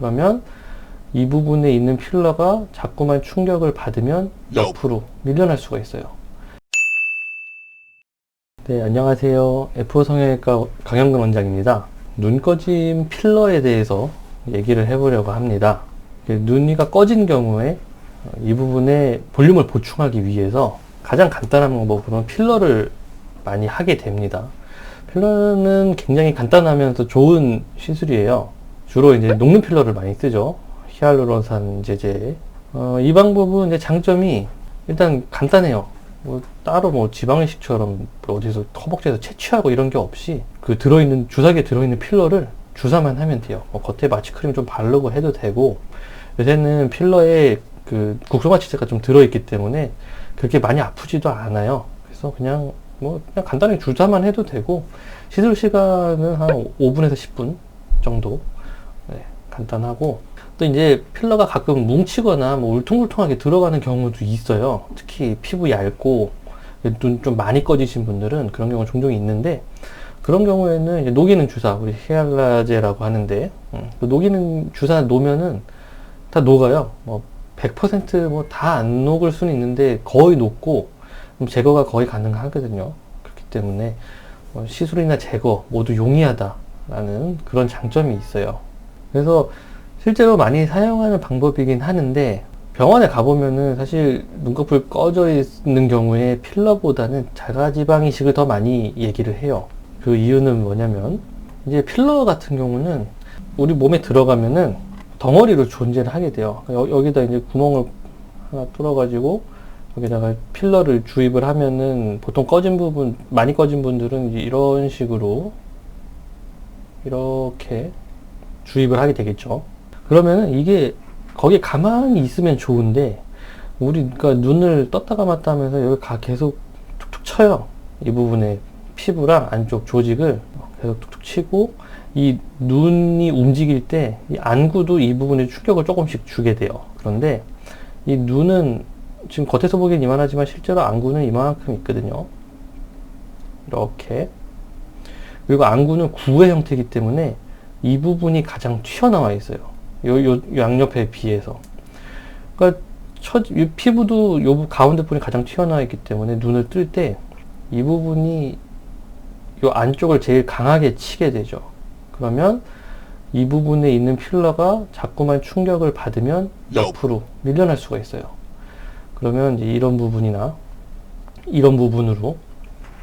그러면 이 부분에 있는 필러가 자꾸만 충격을 받으면 옆으로 밀려날 수가 있어요. 네, 안녕하세요. F5 성형외과 강영근 원장입니다. 눈 꺼짐 필러에 대해서 얘기를 해보려고 합니다. 눈이가 꺼진 경우에 이 부분에 볼륨을 보충하기 위해서 가장 간단한 방법으로는 필러를 많이 하게 됩니다. 필러는 굉장히 간단하면서 좋은 시술이에요. 주로 이제 녹는 필러를 많이 쓰죠. 히알루론산 제제. 이 방법은 이제 장점이 일단 간단해요. 따로 지방이식처럼 어디서 허벅지에서 채취하고 이런 게 없이 그 주사기에 들어있는 필러를 주사만 하면 돼요. 겉에 마취크림 좀 바르고 해도 되고, 요새는 필러에 그 국소마취제가 좀 들어있기 때문에 그렇게 많이 아프지도 않아요. 그래서 그냥 간단하게 주사만 해도 되고, 시술 시간은 한 5분에서 10분 정도. 네, 간단하고, 또 이제 필러가 가끔 뭉치거나 울퉁불퉁하게 들어가는 경우도 있어요. 특히 피부 얇고 눈 좀 많이 꺼지신 분들은 그런 경우가 종종 있는데, 그런 경우에는 이제 녹이는 주사, 우리 히알라제라고 하는데, 녹이는 주사 놓으면은 다 녹아요. 100% 다 안 녹을 수는 있는데 거의 녹고 제거가 거의 가능하거든요. 그렇기 때문에 시술이나 제거 모두 용이하다라는 그런 장점이 있어요. 그래서 실제로 많이 사용하는 방법이긴 하는데, 병원에 가보면은 사실 눈꺼풀 꺼져 있는 경우에 필러보다는 자가지방 이식을 더 많이 얘기를 해요. 그 이유는 뭐냐면, 이제 필러 같은 경우는 우리 몸에 들어가면은 덩어리로 존재를 하게 돼요. 여기다 이제 구멍을 하나 뚫어가지고 여기다가 필러를 주입을 하면은, 보통 많이 꺼진 분들은 이제 이런 식으로 이렇게 주입을 하게 되겠죠. 그러면은 이게 거기에 가만히 있으면 좋은데, 그러니까 눈을 떴다가 맞다 하면서 여기 계속 툭툭 쳐요. 이 부분에 피부랑 안쪽 조직을 계속 툭툭 치고, 이 눈이 움직일 때 이 안구도 이 부분에 충격을 조금씩 주게 돼요. 그런데 이 눈은 지금 겉에서 보기엔 이만하지만 실제로 안구는 이만큼 있거든요. 이렇게. 그리고 안구는 구의 형태이기 때문에 이 부분이 가장 튀어나와 있어요. 요 양옆에 비해서. 그러니까 이 피부도 요 가운데 부분이 가장 튀어나와 있기 때문에 눈을 뜰 때 이 부분이 요 안쪽을 제일 강하게 치게 되죠. 그러면 이 부분에 있는 필러가 자꾸만 충격을 받으면 옆으로 밀려날 수가 있어요. 그러면 이제 이런 부분이나 이런 부분으로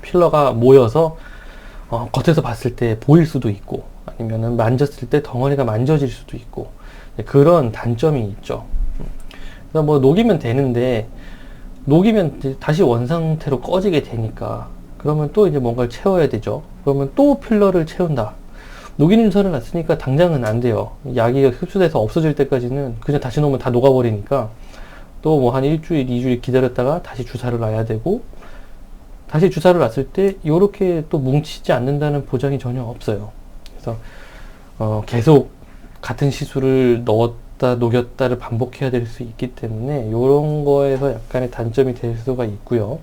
필러가 모여서 겉에서 봤을 때 보일 수도 있고, 아니면은 만졌을 때 덩어리가 만져질 수도 있고, 그런 단점이 있죠. 그래서 녹이면 되는데, 녹이면 다시 원상태로 꺼지게 되니까, 그러면 또 이제 뭔가를 채워야 되죠. 그러면 또 필러를 채운다. 녹이는 주사를 놨으니까 당장은 안 돼요. 약이 흡수돼서 없어질 때까지는 그냥 다시 놓으면 다 녹아버리니까, 또 한 일주일, 2주일 기다렸다가 다시 주사를 놔야 되고, 다시 주사를 놨을 때 이렇게 또 뭉치지 않는다는 보장이 전혀 없어요. 그래서 계속 같은 시술을 넣었다 녹였다를 반복해야 될 수 있기 때문에 이런 거에서 약간의 단점이 될 수가 있고요.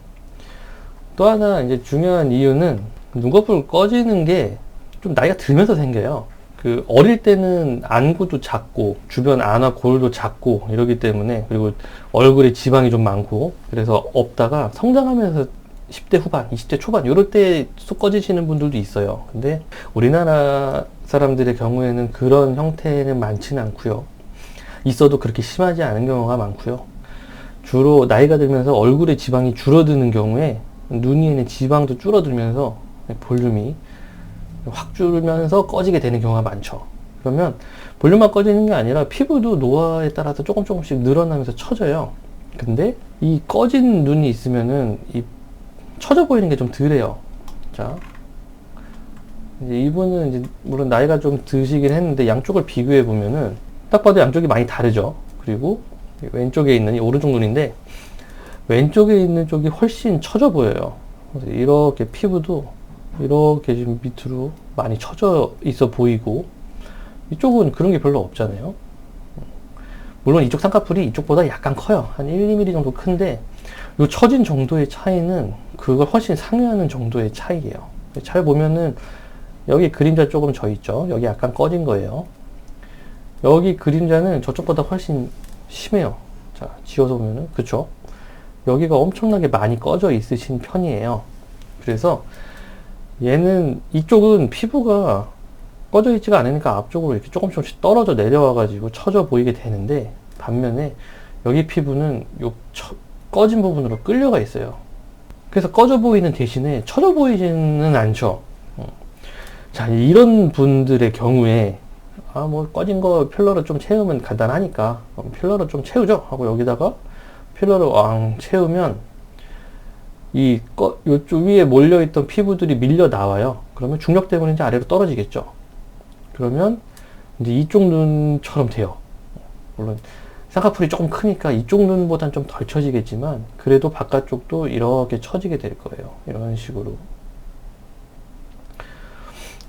또 하나 이제 중요한 이유는, 눈꺼풀 꺼지는 게 좀 나이가 들면서 생겨요. 어릴 때는 안구도 작고 주변 안와 골도 작고 이러기 때문에, 그리고 얼굴에 지방이 좀 많고 그래서 없다가 성장하면서 10대 후반, 20대 초반 이럴 때 쑥 꺼지시는 분들도 있어요. 근데 우리나라 사람들의 경우에는 그런 형태는 많지는 않고요. 있어도 그렇게 심하지 않은 경우가 많고요. 주로 나이가 들면서 얼굴에 지방이 줄어드는 경우에 눈 위에 있는 지방도 줄어들면서 볼륨이 확 줄면서 꺼지게 되는 경우가 많죠. 그러면 볼륨만 꺼지는 게 아니라 피부도 노화에 따라서 조금씩 늘어나면서 처져요. 근데 이 꺼진 눈이 있으면은 이 처져 보이는 게 좀 덜해요. 자, 이제 이분은 이제 물론 나이가 좀 드시긴 했는데, 양쪽을 비교해 보면은 딱 봐도 양쪽이 많이 다르죠. 그리고 왼쪽에 있는 이 오른쪽 눈인데, 왼쪽에 있는 쪽이 훨씬 처져 보여요. 그래서 이렇게 피부도 이렇게 지금 밑으로 많이 처져 있어 보이고, 이쪽은 그런 게 별로 없잖아요. 물론 이쪽 쌍꺼풀이 이쪽보다 약간 커요. 한 1, 2mm 정도 큰데, 요 처진 정도의 차이는 그걸 훨씬 상회하는 정도의 차이예요. 잘 보면은 여기 그림자 조금 져 있죠. 여기 약간 꺼진 거예요. 여기 그림자는 저쪽보다 훨씬 심해요. 자, 지워서 보면은, 그쵸? 여기가 엄청나게 많이 꺼져 있으신 편이에요. 그래서 얘는, 이쪽은 피부가 꺼져 있지가 않으니까 앞쪽으로 이렇게 조금씩 떨어져 내려와가지고 처져 보이게 되는데, 반면에 여기 피부는 요 꺼진 부분으로 끌려가 있어요. 그래서 꺼져 보이는 대신에 처져 보이지는 않죠. 자, 이런 분들의 경우에 뭐 꺼진 거 필러로 좀 채우면 간단하니까 필러로 좀 채우죠 하고 여기다가 필러를 왕 채우면 요쪽 위에 몰려있던 피부들이 밀려 나와요. 그러면 중력 때문에 이제 아래로 떨어지겠죠. 그러면 이제 이쪽 눈처럼 돼요. 물론 쌍꺼풀이 조금 크니까 이쪽 눈보단 좀 덜 처지겠지만 그래도 바깥쪽도 이렇게 처지게 될 거예요. 이런 식으로.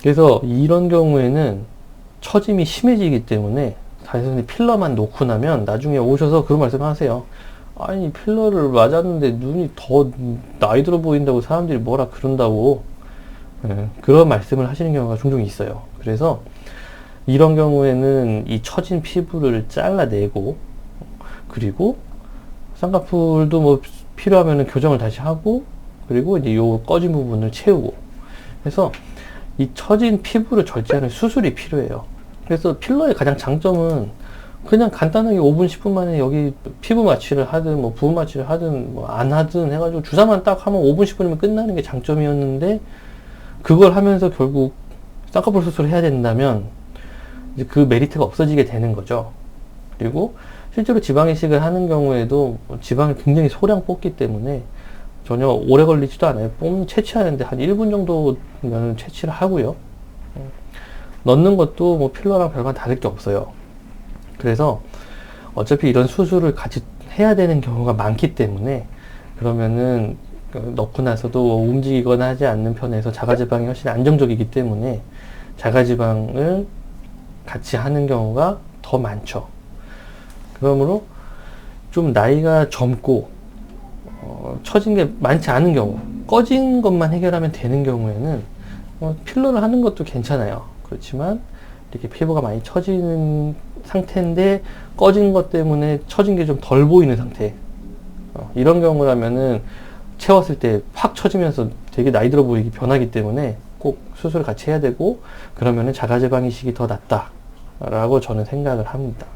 그래서 이런 경우에는 처짐이 심해지기 때문에 단순히 필러만 놓고 나면 나중에 오셔서 그런 말씀 하세요. 아니 필러를 맞았는데 눈이 더 나이 들어 보인다고 사람들이 뭐라 그런다고. 그런 말씀을 하시는 경우가 종종 있어요. 그래서 이런 경우에는 이 처진 피부를 잘라내고 그리고 쌍꺼풀도 뭐 필요하면 교정을 다시 하고 그리고 이제 요 꺼진 부분을 채우고 해서 이 처진 피부를 절제하는 수술이 필요해요. 그래서 필러의 가장 장점은 그냥 간단하게 5분, 10분 만에 여기 피부 마취를 하든 뭐 부분 마취를 하든 뭐 안 하든 해가지고 주사만 딱 하면 5분, 10분이면 끝나는 게 장점이었는데 그걸 하면서 결국 쌍꺼풀 수술을 해야 된다면 이제 그 메리트가 없어지게 되는 거죠. 그리고 실제로 지방 이식을 하는 경우에도 지방을 굉장히 소량 뽑기 때문에 전혀 오래 걸리지도 않아요. 채취하는데 한 1분 정도면 채취를 하고요. 넣는 것도 뭐 필러랑 별반 다를 게 없어요. 그래서 어차피 이런 수술을 같이 해야 되는 경우가 많기 때문에 그러면은 넣고 나서도 움직이거나 하지 않는 편에서 자가지방이 훨씬 안정적이기 때문에 자가지방을 같이 하는 경우가 더 많죠. 그러므로 좀 나이가 젊고 처진 게 많지 않은 경우, 꺼진 것만 해결하면 되는 경우에는 필러를 하는 것도 괜찮아요. 그렇지만 이렇게 피부가 많이 처지는 상태인데 꺼진 것 때문에 처진 게 좀 덜 보이는 상태, 이런 경우라면은 채웠을 때 확 처지면서 되게 나이 들어 보이기 변하기 때문에 꼭 수술을 같이 해야 되고 그러면은 자가지방 이식이 더 낫다 라고 저는 생각을 합니다.